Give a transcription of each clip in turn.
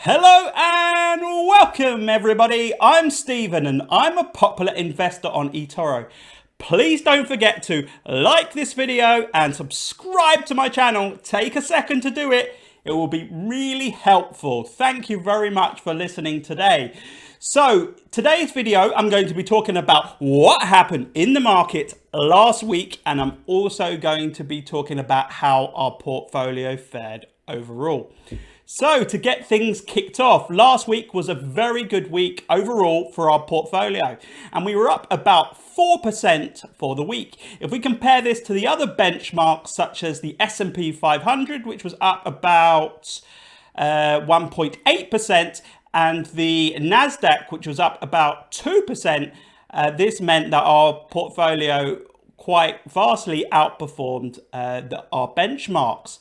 Hello and welcome everybody. I'm Stephen and I'm a popular investor on eToro. Please don't forget to like this video and subscribe to my channel. Take a second to do it. It will be really helpful. Thank you very much for listening today. So today's video, I'm going to be talking about what happened in the market last week, and I'm also going to be talking about how our portfolio fared overall. So to get things kicked off, last week was a very good week overall for our portfolio, and we were up about 4% for the week. If we compare this to the other benchmarks such as the S&P 500, which was up about 1.8%, and the NASDAQ, which was up about 2%, this meant that our portfolio quite vastly outperformed our benchmarks.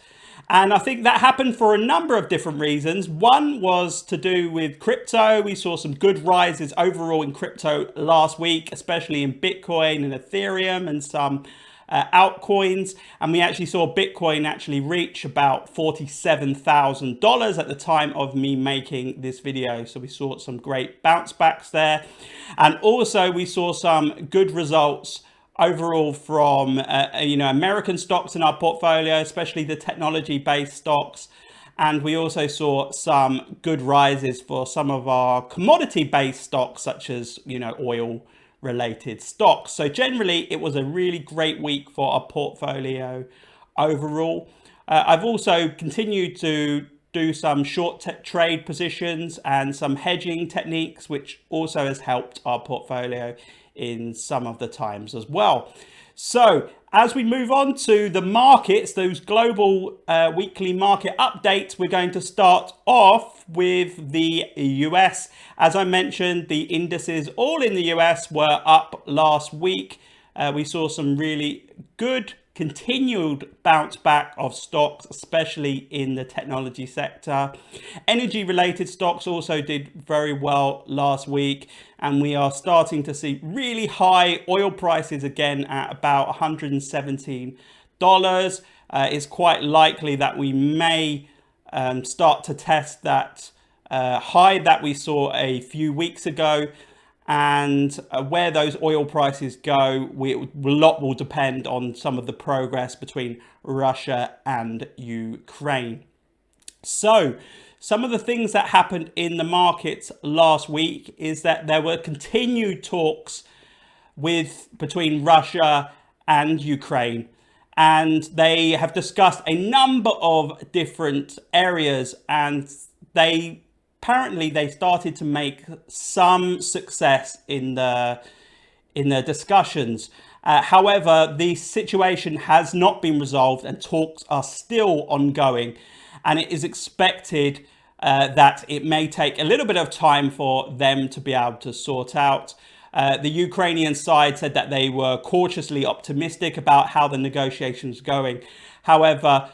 And I think that happened for a number of different reasons. One was to do with crypto. We saw some good rises overall in crypto last week, especially in Bitcoin and Ethereum and some altcoins. And we actually saw Bitcoin actually reach about $47,000 at the time of me making this video. So we saw some great bounce backs there. And also we saw some good results overall from American stocks in our portfolio, especially the technology-based stocks. And we also saw some good rises for some of our commodity-based stocks, such as oil-related stocks. So generally, it was a really great week for our portfolio overall. I've also continued to do some short trade positions and some hedging techniques, which also has helped our portfolio in some of the times as well. So as we move on to the markets, those global weekly market updates, we're going to start off with the US. As I mentioned, the indices all in the US were up last week. We saw some really good continued bounce back of stocks, especially in the technology sector. Energy related stocks also did very well last week, and we are starting to see really high oil prices again at about $117. It's quite likely that we may start to test that high that we saw a few weeks ago. And where those oil prices go, a lot will depend on some of the progress between Russia and Ukraine. So some of the things that happened in the markets last week is that there were continued talks between Russia and Ukraine, and they have discussed a number of different areas, and apparently they started to make some success in the discussions. However, the situation has not been resolved and talks are still ongoing, and it is expected that it may take a little bit of time for them to be able to sort out. The Ukrainian side said that they were cautiously optimistic about how the negotiations are going. However,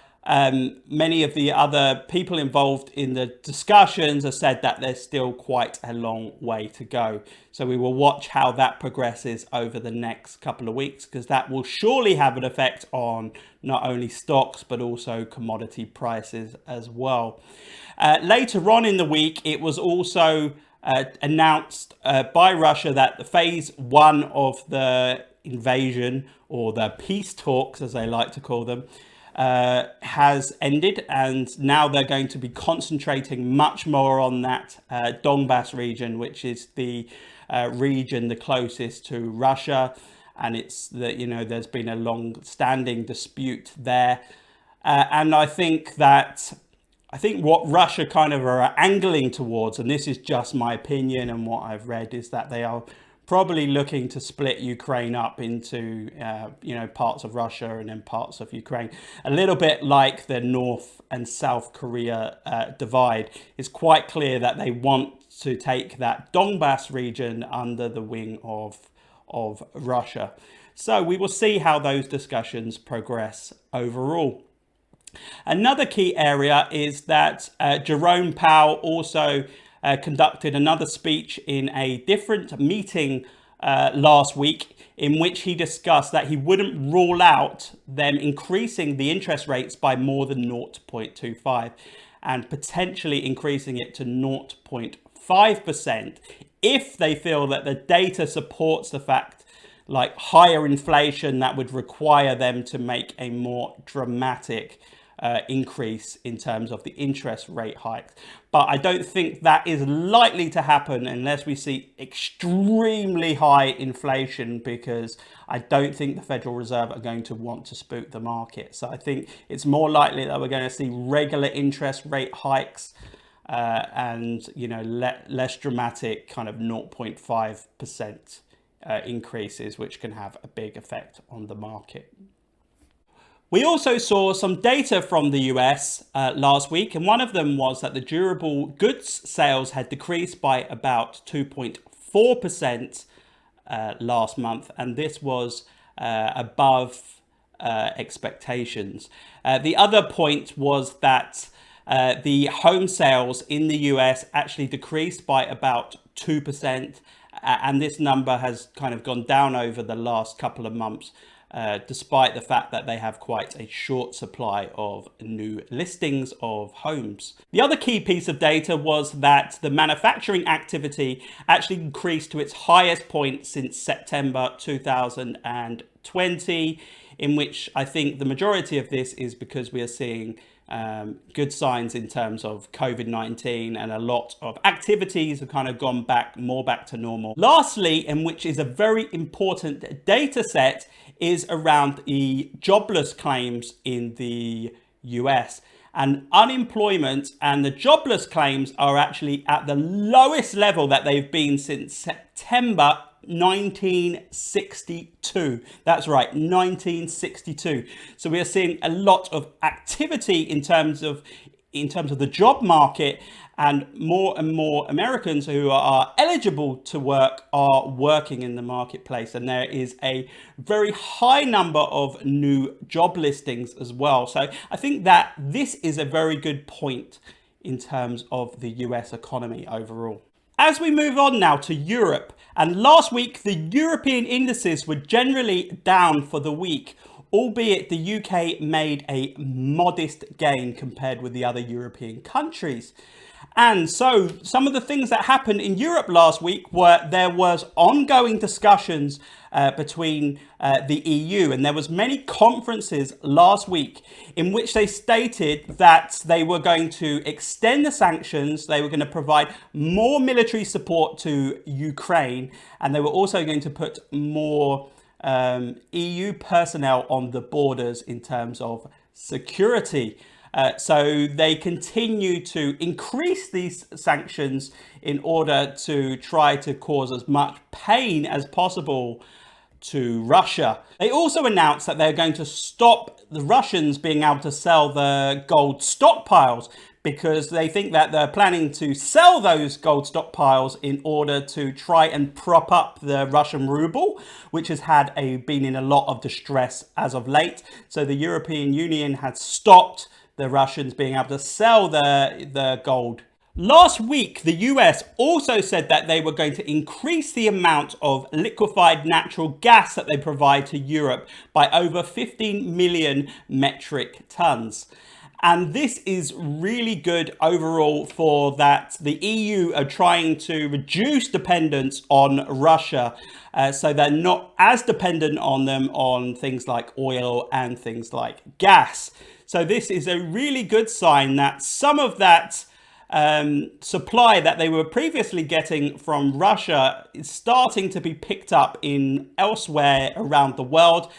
many of the other people involved in the discussions have said that there's still quite a long way to go. So we will watch how that progresses over the next couple of weeks, because that will surely have an effect on not only stocks, but also commodity prices as well. Later on in the week, it was also announced by Russia that the phase one of the invasion, or the peace talks, as they like to call them, has ended, and now they're going to be concentrating much more on that Donbass region, which is the region the closest to Russia, and it's there's been a long-standing dispute there, and I think what Russia kind of are angling towards, and this is just my opinion and what I've read, is that they are probably looking to split Ukraine up into, parts of Russia and then parts of Ukraine. A little bit like the North and South Korea divide. It's quite clear that they want to take that Donbass region under the wing of Russia. So we will see how those discussions progress overall. Another key area is that Jerome Powell also conducted another speech in a different meeting last week, in which he discussed that he wouldn't rule out them increasing the interest rates by more than 0.25. and potentially increasing it to 0.5% if they feel that the data supports the fact, like higher inflation, that would require them to make a more dramatic increase in terms of the interest rate hikes. But I don't think that is likely to happen unless we see extremely high inflation, because I don't think the Federal Reserve are going to want to spook the market. So I think it's more likely that we're going to see regular interest rate hikes and, you know, less dramatic kind of 0.5% increases, which can have a big effect on the market. We also saw some data from the US last week, and one of them was that the durable goods sales had decreased by about 2.4% last month, and this was above expectations. The other point was that the home sales in the US actually decreased by about 2%, and this number has kind of gone down over the last couple of months, despite the fact that they have quite a short supply of new listings of homes. The other key piece of data was that the manufacturing activity actually increased to its highest point since September 2020, in which I think the majority of this is because we are seeing good signs in terms of COVID-19, and a lot of activities have kind of gone more back to normal. Lastly, and which is a very important data set, is around the jobless claims in the US. And unemployment and the jobless claims are actually at the lowest level that they've been since September 1962. That's right, 1962. So we are seeing a lot of activity in terms of the job market, and more Americans who are eligible to work are working in the marketplace, and there is a very high number of new job listings as well. So I think that this is a very good point in terms of the US economy overall. As we move on now to Europe, and last week the European indices were generally down for the week, albeit the UK made a modest gain compared with the other European countries. And so some of the things that happened in Europe last week were there was ongoing discussions between the EU, and there was many conferences last week in which they stated that they were going to extend the sanctions, they were going to provide more military support to Ukraine, and they were also going to put more EU personnel on the borders in terms of security. So they continue to increase these sanctions in order to try to cause as much pain as possible to Russia. They also announced that they're going to stop the Russians being able to sell the gold stockpiles, because they think that they're planning to sell those gold stockpiles in order to try and prop up the Russian ruble, which has been in a lot of distress as of late. So the European Union has stopped the Russians being able to sell the gold. Last week, the US also said that they were going to increase the amount of liquefied natural gas that they provide to Europe by over 15 million metric tons. And this is really good overall, for that the EU are trying to reduce dependence on Russia, so they're not as dependent on them on things like oil and things like gas. So this is a really good sign that some of that supply that they were previously getting from Russia is starting to be picked up in elsewhere around the world.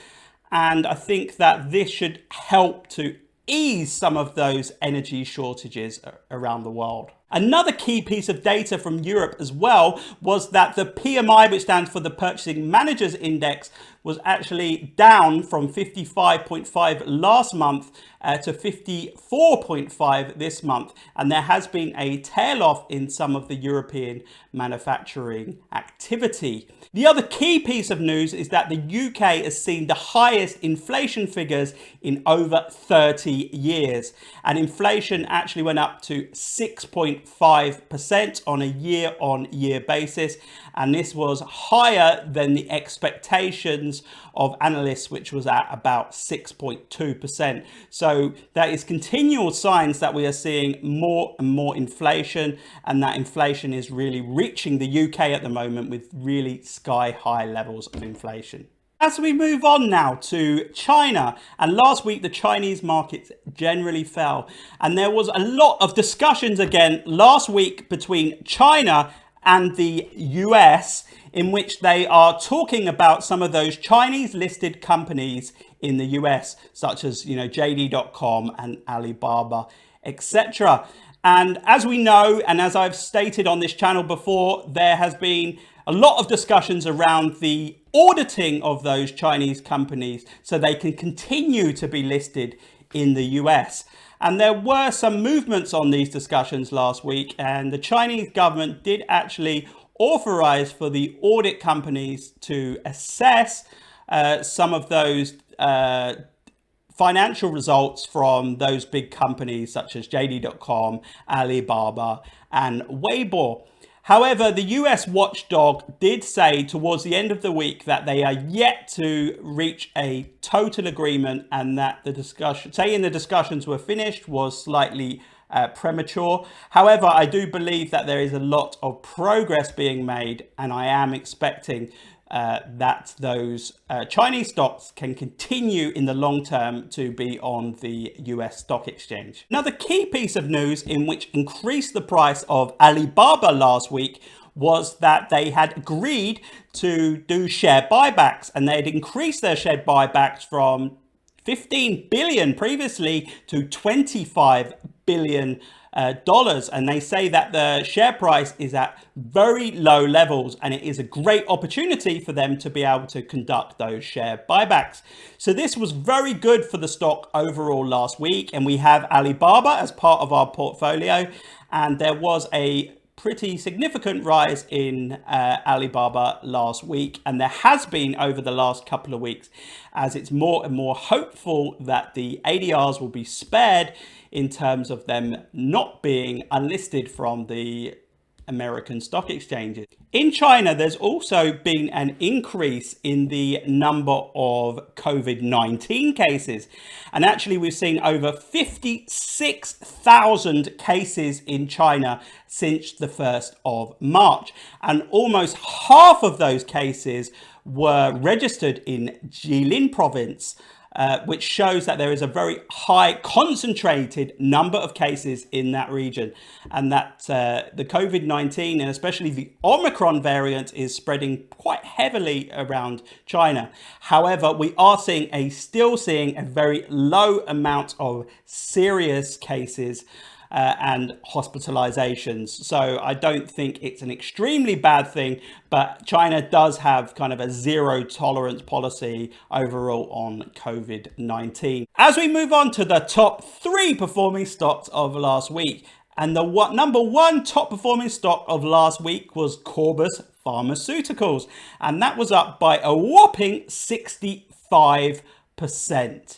And I think that this should help to ease some of those energy shortages around the world. Another key piece of data from Europe as well was that the PMI, which stands for the Purchasing Managers Index, was actually down from 55.5 last month to 54.5 this month. And there has been a tail off in some of the European manufacturing activity. The other key piece of news is that the UK has seen the highest inflation figures in over 30 years. And inflation actually went up to 6.5% on a year-on-year basis. And this was higher than the expectations projections of analysts, which was at about 6.2%. So that is continual signs that we are seeing more and more inflation, and that inflation is really reaching the UK at the moment with really sky high levels of inflation. As we move on now to China, and last week the Chinese markets generally fell, and there was a lot of discussions again last week between China and the US, in which they are talking about some of those Chinese listed companies in the US, such as JD.com and Alibaba, etc. And as we know, and as I've stated on this channel before, there has been a lot of discussions around the auditing of those Chinese companies so they can continue to be listed in the US. And there were some movements on these discussions last week, and the Chinese government did actually authorize for the audit companies to assess some of those financial results from those big companies such as JD.com, Alibaba, and Weibo. However, the US watchdog did say towards the end of the week that they are yet to reach a total agreement, and that the discussions were finished was slightly premature. However, I do believe that there is a lot of progress being made, and I am expecting that those Chinese stocks can continue in the long term to be on the US stock exchange. Another key piece of news in which increased the price of Alibaba last week was that they had agreed to do share buybacks, and they had increased their share buybacks from 15 billion previously to 25 billion dollars, and they say that the share price is at very low levels, and it is a great opportunity for them to be able to conduct those share buybacks. So this was very good for the stock overall last week, and we have Alibaba as part of our portfolio, and there was a pretty significant rise in Alibaba last week, and there has been over the last couple of weeks, as it's more and more hopeful that the ADRs will be spared in terms of them not being unlisted from the American stock exchanges. In China, there's also been an increase in the number of COVID-19 cases. And actually, we've seen over 56,000 cases in China since the 1st of March. And almost half of those cases were registered in Jilin province, which shows that there is a very high concentrated number of cases in that region, and that the COVID-19 and especially the Omicron variant is spreading quite heavily around China. However, we are still seeing a very low amount of serious cases and hospitalizations. So I don't think it's an extremely bad thing, but China does have kind of a zero tolerance policy overall on COVID-19. As we move on to the top 3 performing stocks of last week, and the number 1 top performing stock of last week was Copiers Pharmaceuticals, and that was up by a whopping 65%.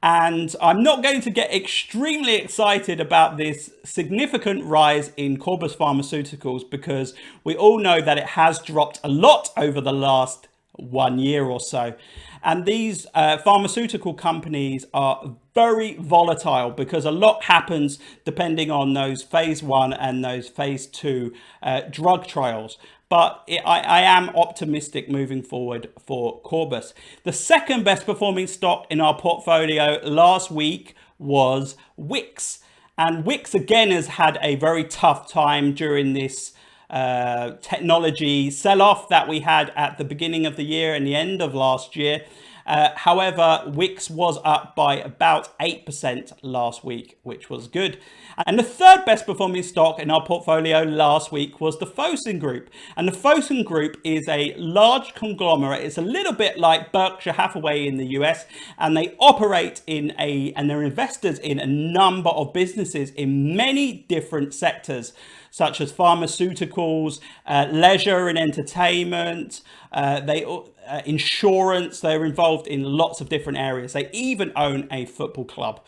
And I'm not going to get extremely excited about this significant rise in Copiers Pharmaceuticals, because we all know that it has dropped a lot over the last 1 year or so. And these pharmaceutical companies are very volatile because a lot happens depending on those phase 1 and those phase 2 drug trials. But I am optimistic moving forward for Copiers. The second best performing stock in our portfolio last week was Wix. And Wix again has had a very tough time during this technology sell-off that we had at the beginning of the year and the end of last year. However, Wix was up by about 8% last week, which was good. And the third best performing stock in our portfolio last week was the Fosun Group. And the Fosun Group is a large conglomerate. It's a little bit like Berkshire Hathaway in the US, and they operate and they're investors in a number of businesses in many different sectors, such as pharmaceuticals, leisure and entertainment, insurance. They're involved in lots of different areas. They even own a football club.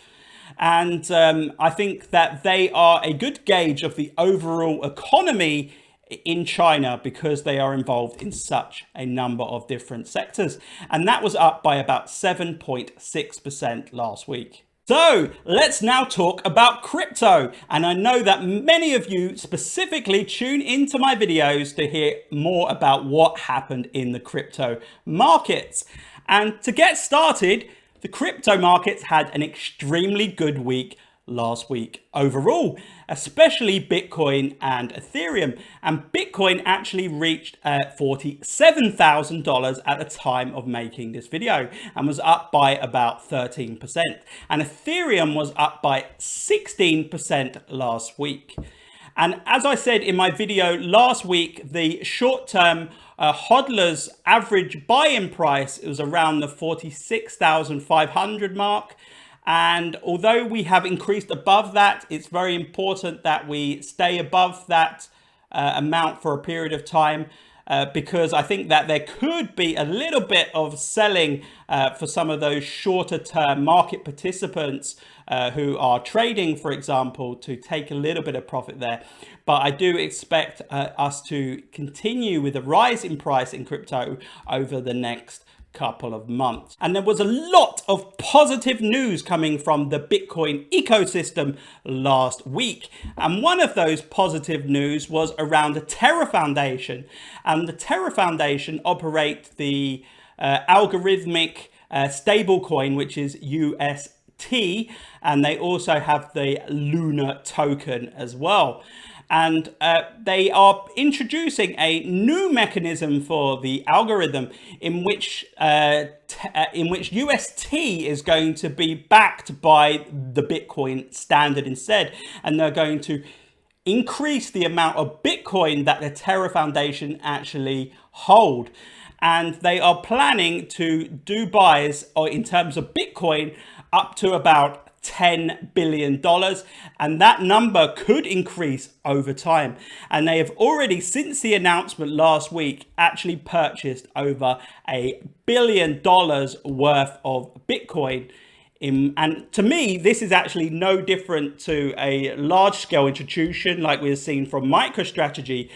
And I think that they are a good gauge of the overall economy in China because they are involved in such a number of different sectors. And that was up by about 7.6% last week. So let's now talk about crypto. And I know that many of you specifically tune into my videos to hear more about what happened in the crypto markets. And to get started, the crypto markets had an extremely good week last week overall, especially Bitcoin and Ethereum. And Bitcoin actually reached $47,000 at the time of making this video and was up by about 13%. And Ethereum was up by 16% last week. And as I said in my video last week, the short-term hodler's average buy-in price, it was around the 46,500 mark. And although we have increased above that, it's very important that we stay above that amount for a period of time, because I think that there could be a little bit of selling for some of those shorter term market participants who are trading, for example, to take a little bit of profit there. But I do expect us to continue with a rise in price in crypto over the next couple of months. And there was a lot of positive news coming from the Bitcoin ecosystem last week. And one of those positive news was around the Terra Foundation. And the Terra Foundation operate the algorithmic stablecoin, which is UST, and they also have the Luna token as well. And they are introducing a new mechanism for the algorithm in which UST is going to be backed by the Bitcoin standard instead. And they're going to increase the amount of Bitcoin that the Terra Foundation actually hold. And they are planning to do buys in terms of Bitcoin up to about $10 billion, and that number could increase over time. And they have already, since the announcement last week, actually purchased over $1 billion worth of Bitcoin. And to me, this is actually no different to a large-scale institution like we've seen from MicroStrategy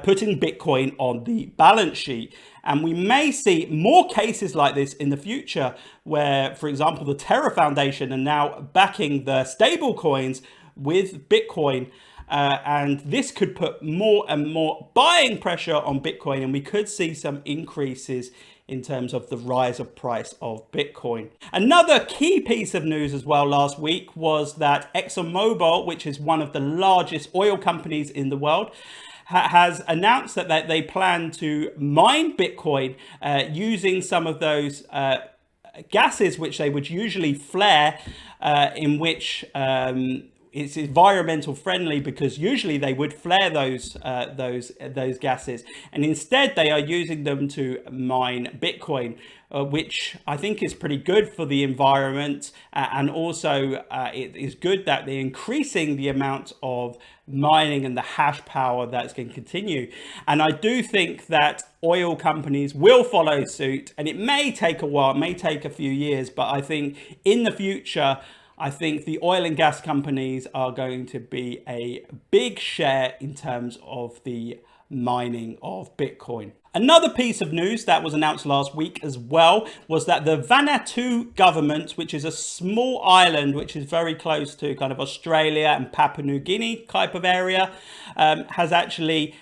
putting Bitcoin on the balance sheet. And we may see more cases like this in the future where, for example, the Terra Foundation are now backing the stable coins with Bitcoin. And this could put more and more buying pressure on Bitcoin, and we could see some increases in terms of the rise of price of Bitcoin. Another key piece of news as well last week was that ExxonMobil, which is one of the largest oil companies in the world, has announced that they plan to mine Bitcoin using some of those gases which they would usually flare, in which it's environmental friendly, because usually they would flare those gases, and instead they are using them to mine Bitcoin, which I think is pretty good for the environment, and also it is good that they're increasing the amount of mining and the hash power that's going to continue. And I do think that oil companies will follow suit, and it may take a while, it may take a few years, but I think in the future, I think the oil and gas companies are going to be a big share in terms of the mining of Bitcoin. Another piece of news that was announced last week as well was that the Vanuatu government, which is a small island which is very close to kind of Australia and Papua New Guinea type of area, has actually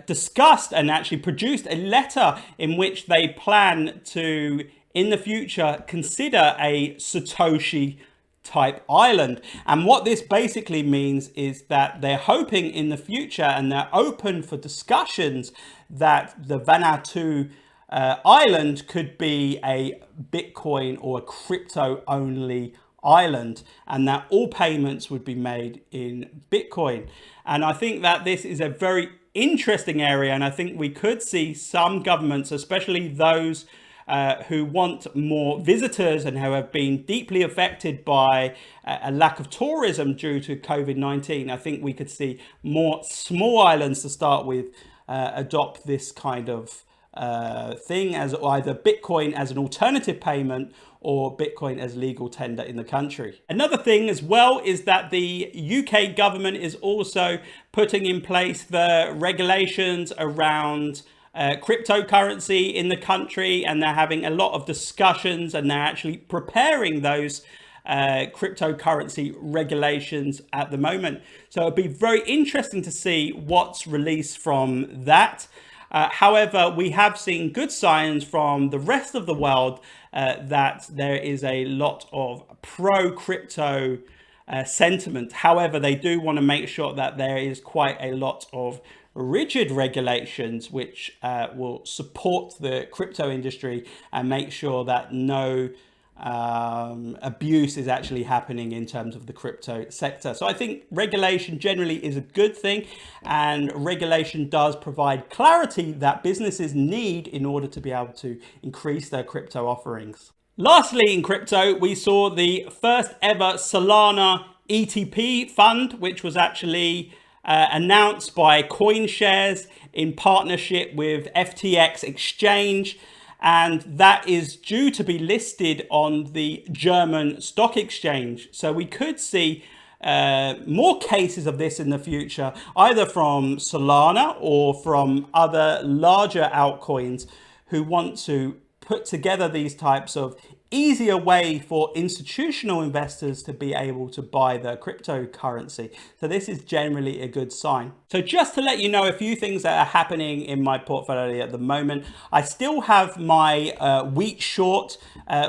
discussed and actually produced a letter in which they plan to, in the future, consider a Satoshi type island. And what this basically means is that they're hoping in the future, and they're open for discussions, that the Vanuatu island could be a Bitcoin or a crypto only island, and that all payments would be made in Bitcoin. And I think that this is a very interesting area, and I think we could see some governments, especially those who want more visitors and who have been deeply affected by a lack of tourism due to COVID-19. I think we could see more small islands to start with adopt this kind of thing as either Bitcoin as an alternative payment or Bitcoin as legal tender in the country. Another thing as well is that the UK government is also putting in place the regulations around cryptocurrency in the country, and they're having a lot of discussions, and they're actually preparing those cryptocurrency regulations at the moment. So it'll be very interesting to see what's released from that. However, we have seen good signs from the rest of the world that there is a lot of pro-crypto sentiment. However, they do want to make sure that there is quite a lot of rigid regulations which will support the crypto industry and make sure that no abuse is actually happening in terms of the crypto sector. So I think regulation generally is a good thing, and regulation does provide clarity that businesses need in order to be able to increase their crypto offerings. Lastly, in crypto, we saw the first ever Solana ETP fund, which was actually announced by CoinShares in partnership with FTX Exchange. And that is due to be listed on the German stock exchange. So we could see more cases of this in the future, either from Solana or from other larger altcoins who want to put together these types of easier way for institutional investors to be able to buy the cryptocurrency. So this is generally a good sign. So just to let you know a few things that are happening in my portfolio at the moment, I still have my wheat short,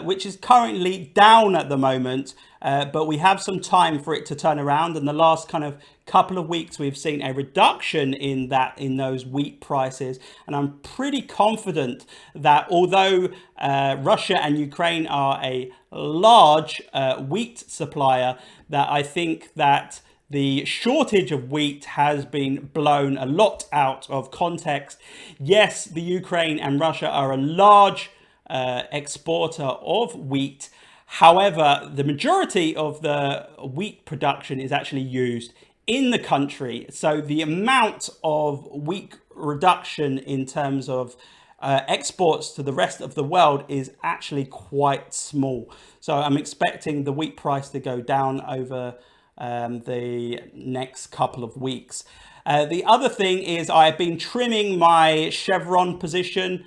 which is currently down at the moment, but we have some time for it to turn around. In the last kind of couple of weeks, we've seen a reduction in those wheat prices, and I'm pretty confident that although Russia and Ukraine are a large wheat supplier, that I think that the shortage of wheat has been blown a lot out of context. Yes, the Ukraine and Russia are a large exporter of wheat. However, the majority of the wheat production is actually used in the country. So the amount of wheat reduction in terms of exports to the rest of the world is actually quite small. So I'm expecting the wheat price to go down over the next couple of weeks. The other thing is I've been trimming my Chevron position.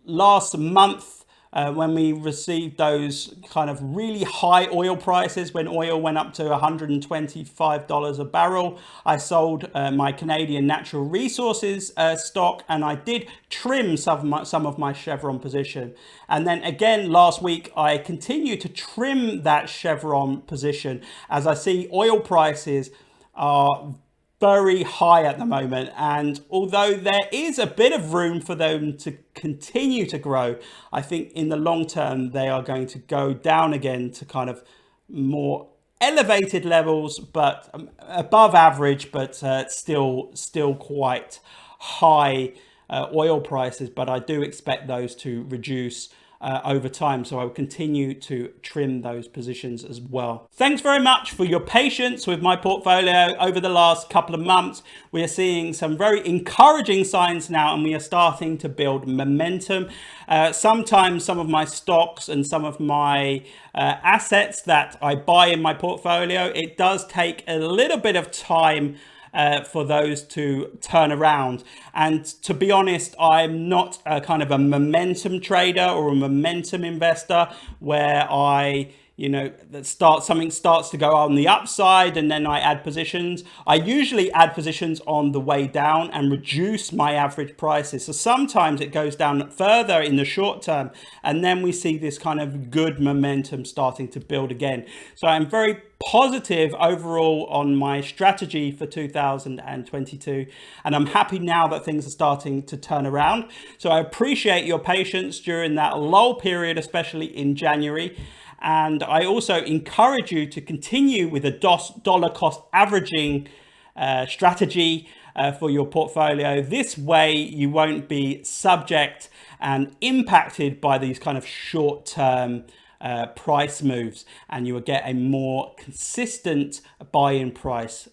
Last month, when we received those kind of really high oil prices, when oil went up to $125 a barrel, I sold my Canadian natural resources stock, and I did trim some of my Chevron position. And then again, last week, I continued to trim that Chevron position as I see oil prices are very high at the moment, and although there is a bit of room for them to continue to grow, I think in the long term they are going to go down again to kind of more elevated levels, but above average, but still quite high oil prices. But I do expect those to reduce over time, so I will continue to trim those positions as well. Thanks very much for your patience with my portfolio over the last couple of months. We are seeing some very encouraging signs now, and we are starting to build momentum. Sometimes some of my stocks and some of my assets that I buy in my portfolio, it does take a little bit of time for those to turn around. And to be honest, I'm not a kind of a momentum trader or a momentum investor where something starts to go on the upside and then I add positions. I usually add positions on the way down and reduce my average prices. So sometimes it goes down further in the short term, and then we see this kind of good momentum starting to build again. So I'm very positive overall on my strategy for 2022, and I'm happy now that things are starting to turn around. So I appreciate your patience during that lull period, especially in January. And I also encourage you to continue with a dollar cost averaging strategy for your portfolio. This way you won't be subject and impacted by these kind of short-term price moves, and you will get a more consistent buy-in price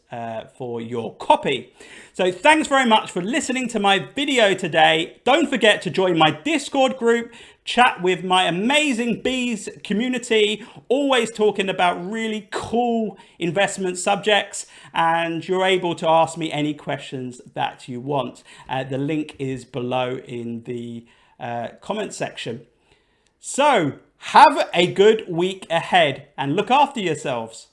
for your copy. So thanks very much for listening to my video today. Don't forget to join my Discord group, chat with my amazing bees community, always talking about really cool investment subjects, and you're able to ask me any questions that you want. The link is below in the comment section. So have a good week ahead and look after yourselves.